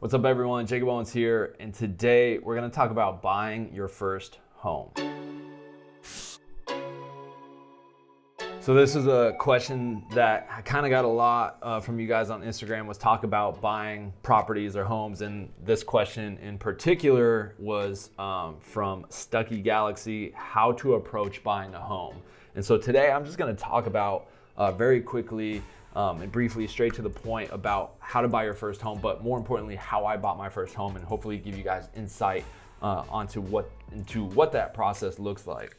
What's up everyone, Jakob Owens here, and today we're gonna talk about buying your first home. So this is a question that I kind of got a lot from you guys on Instagram, was talk about buying properties or homes, and this question in particular was from Stucky Galaxy, how to approach buying a home. And so today I'm just gonna talk about very quickly and briefly, straight to the point, about how to buy your first home, but more importantly, how I bought my first home, and hopefully give you guys insight into what that process looks like.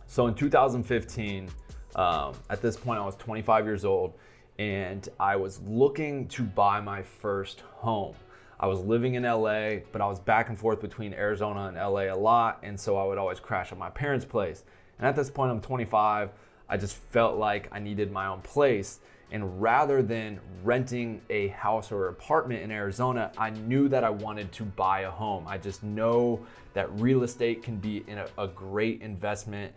So in 2015, at this point I was 25 years old, and I was looking to buy my first home. I was living in LA, but I was back and forth between Arizona and LA a lot, and so I would always crash at my parents' place. And at this point, I'm 25, I just felt like I needed my own place. And rather than renting a house or apartment in Arizona, I knew that I wanted to buy a home. I just know that real estate can be a great investment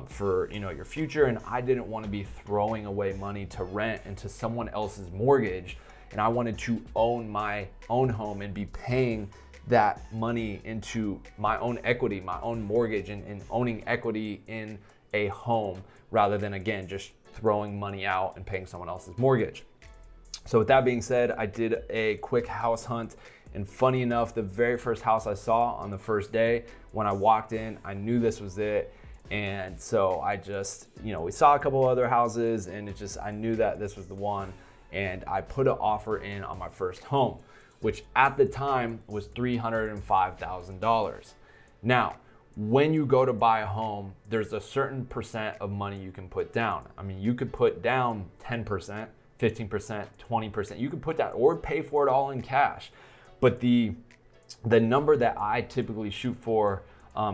for your future, and I didn't want to be throwing away money to rent into someone else's mortgage. And I wanted to own my own home and be paying that money into my own equity, my own mortgage, and owning equity in a home, rather than, again, just throwing money out and paying someone else's mortgage. So with that being said, I did a quick house hunt, and funny enough, the very first house I saw on the first day, when I walked in, I knew this was it. And so I just, we saw a couple other houses, and I knew that this was the one. And I put an offer in on my first home, which at the time was $305,000. Now, when you go to buy a home, there's a certain percent of money you can put down. I mean, you could put down 10%, 15%, 20%. You could put that or pay for it all in cash. But the number that I typically shoot for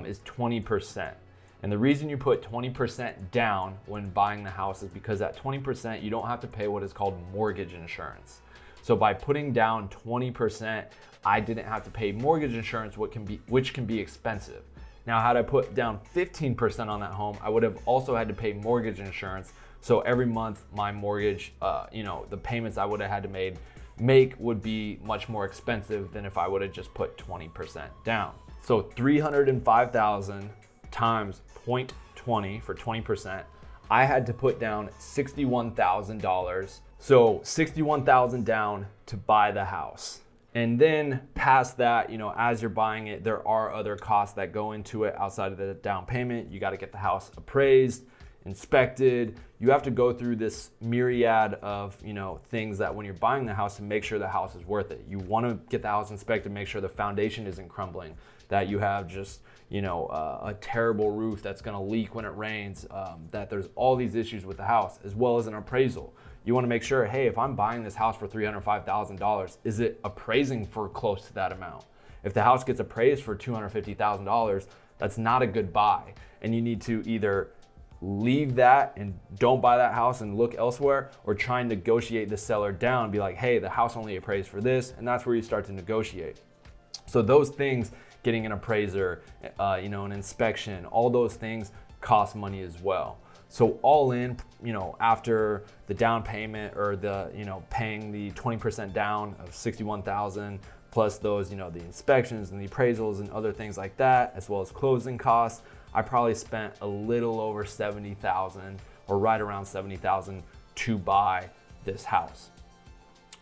is 20%. And the reason you put 20% down when buying the house is because at 20%, you don't have to pay what is called mortgage insurance. So by putting down 20%, I didn't have to pay mortgage insurance, which can be expensive. Now, had I put down 15% on that home, I would have also had to pay mortgage insurance. So every month, my mortgage, the payments I would have had to make would be much more expensive than if I would have just put 20% down. So $305,000 times 0.20 for 20%, I had to put down $61,000. So $61,000 down to buy the house. And then past that, as you're buying it, there are other costs that go into it outside of the down payment. You got to get the house appraised, inspected. You have to go through this myriad of, things that when you're buying the house, to make sure the house is worth it. You want to get the house inspected, make sure the foundation isn't crumbling, that you have just, a terrible roof that's going to leak when it rains, that there's all these issues with the house, as well as an appraisal. You want to make sure, hey, if I'm buying this house for $305,000, is it appraising for close to that amount? If the house gets appraised for $250,000, that's not a good buy. And you need to either leave that and don't buy that house and look elsewhere, or try and negotiate the seller down, be like, hey, the house only appraised for this, and that's where you start to negotiate. So those things, getting an appraiser, an inspection, all those things cost money as well. So all in, after the down payment, or the, paying the 20% down of $61,000, plus those, the inspections and the appraisals and other things like that, as well as closing costs, I probably spent a little over $70,000, or right around $70,000, to buy this house.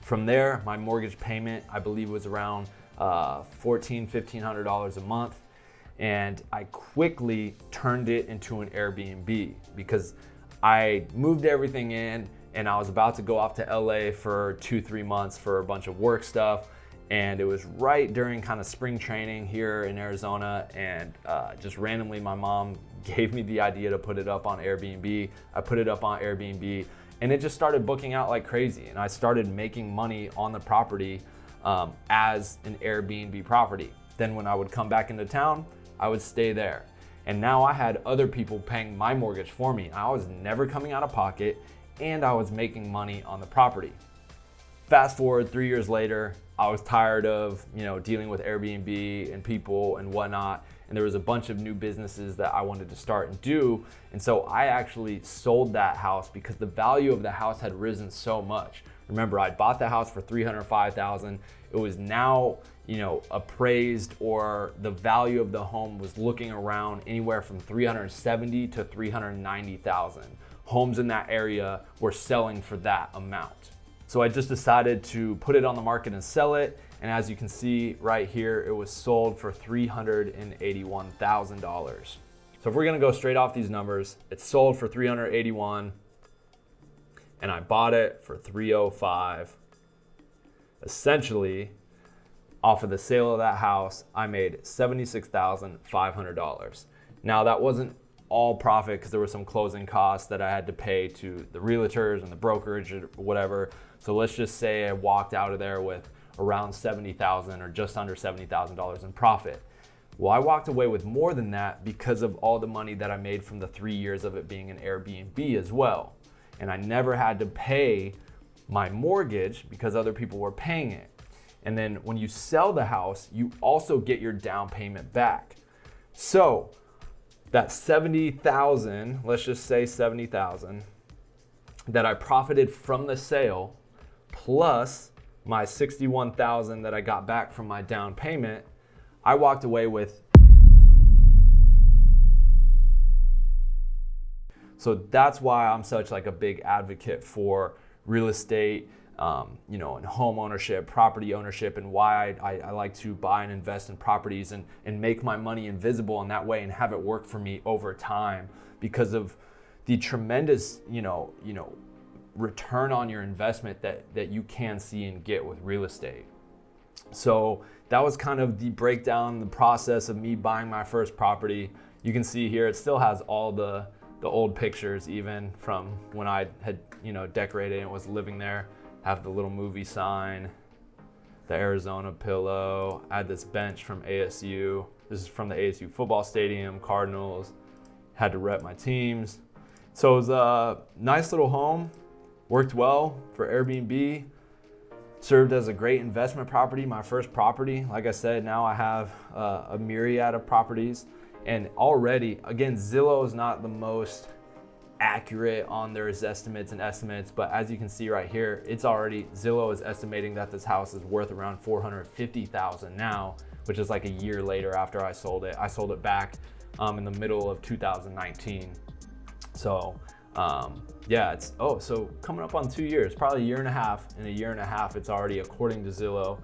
From there, my mortgage payment, I believe, was around $1,500 a month. And I quickly turned it into an Airbnb, because I moved everything in, and I was about to go off to LA for 2-3 months for a bunch of work stuff. And it was right during kind of spring training here in Arizona. And just randomly, my mom gave me the idea to put it up on Airbnb. I put it up on Airbnb, and it just started booking out like crazy. And I started making money on the property as an Airbnb property. Then when I would come back into town, I would stay there. And now I had other people paying my mortgage for me. I was never coming out of pocket, and I was making money on the property. Fast forward 3 years later, I was tired of, dealing with Airbnb and people and whatnot. And there was a bunch of new businesses that I wanted to start and do. And so I actually sold that house because the value of the house had risen so much. Remember, I bought the house for $305,000. it was now, you know, appraised, or the value of the home was looking around anywhere from 370 to 390,000. Homes in that area were selling for that amount. So I just decided to put it on the market and sell it. And as you can see right here, it was sold for $381,000. So if we're gonna go straight off these numbers, it's sold for 381, and I bought it for 305. Essentially, off of the sale of that house, I made $76,500. Now that wasn't all profit, because there were some closing costs that I had to pay to the realtors and the brokerage or whatever. So let's just say I walked out of there with around $70,000 or just under $70,000 in profit. Well, I walked away with more than that because of all the money that I made from the 3 years of it being an Airbnb as well. And I never had to pay my mortgage because other people were paying it. And then when you sell the house, you also get your down payment back. So that 70,000, let's just say 70,000 that I profited from the sale, plus my 61,000 that I got back from my down payment, I walked away with. So that's why I'm such like a big advocate for real estate, you know, and home ownership, property ownership, and why I like to buy and invest in properties and make my money invisible in that way and have it work for me over time, because of the tremendous, you know, return on your investment that you can see and get with real estate. So that was kind of the breakdown, the process of me buying my first property. You can see here, it still has all the old pictures, even from when I had, you know, decorated and was living there. Have the little movie sign, the Arizona pillow. I had this bench from ASU. This is from the ASU football stadium, Cardinals. Had to rep my teams. So it was a nice little home, worked well for Airbnb, served as a great investment property, my first property. Like I said, now I have a myriad of properties. And already, again, Zillow is not the most accurate on their estimates, but as you can see right here, it's already, Zillow is estimating that this house is worth around $450,000 now, which is like a year later after I sold it. I sold it back in the middle of 2019. So yeah, it's, so coming up on 2 years, probably a year and a half. In a year and a half, it's already, according to Zillow,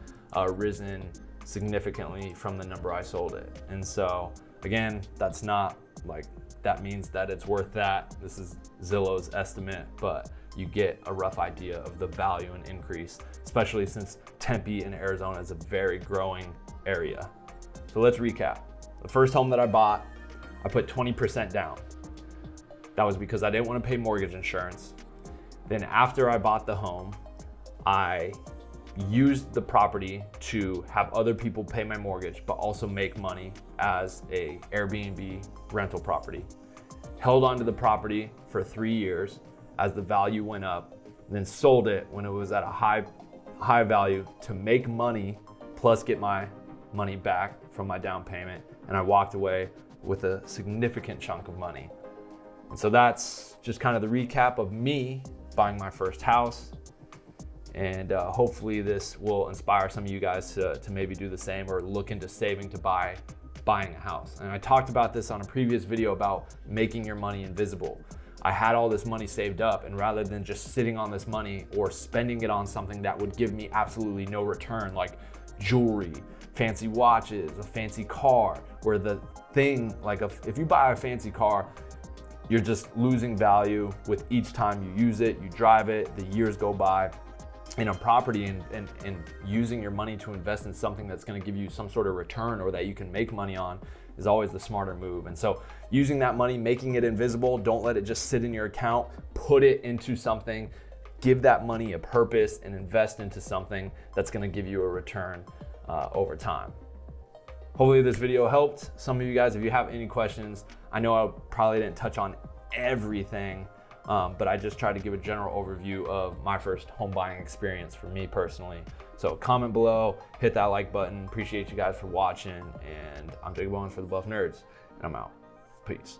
risen significantly from the number I sold it. And so again, that's not like, that means that it's worth that. This is Zillow's estimate, but you get a rough idea of the value and increase, especially since Tempe in Arizona is a very growing area. So let's recap. The first home that I bought, I put 20% down. That was because I didn't want to pay mortgage insurance. Then after I bought the home, I used the property to have other people pay my mortgage, but also make money as a Airbnb rental property. Held onto the property for 3 years as the value went up, then sold it when it was at a high value to make money, plus get my money back from my down payment. And I walked away with a significant chunk of money. And so that's just kind of the recap of me buying my first house. And hopefully this will inspire some of you guys to maybe do the same or look into saving to buying a house. And I talked about this on a previous video about making your money invisible. I had all this money saved up, and rather than just sitting on this money or spending it on something that would give me absolutely no return, like jewelry, fancy watches, a fancy car, where the thing, like if you buy a fancy car, you're just losing value with each time you use it, you drive it, the years go by. In a property and using your money to invest in something that's going to give you some sort of return or that you can make money on is always the smarter move. And so using that money, making it invisible, don't let it just sit in your account, put it into something, give that money a purpose and invest into something that's going to give you a return over time. Hopefully this video helped some of you guys. If you have any questions, I know I probably didn't touch on everything, but I just tried to give a general overview of my first home buying experience for me personally. So comment below, hit that like button. Appreciate you guys for watching. And I'm Jakob Owens for the Buff Nerds, and I'm out. Peace.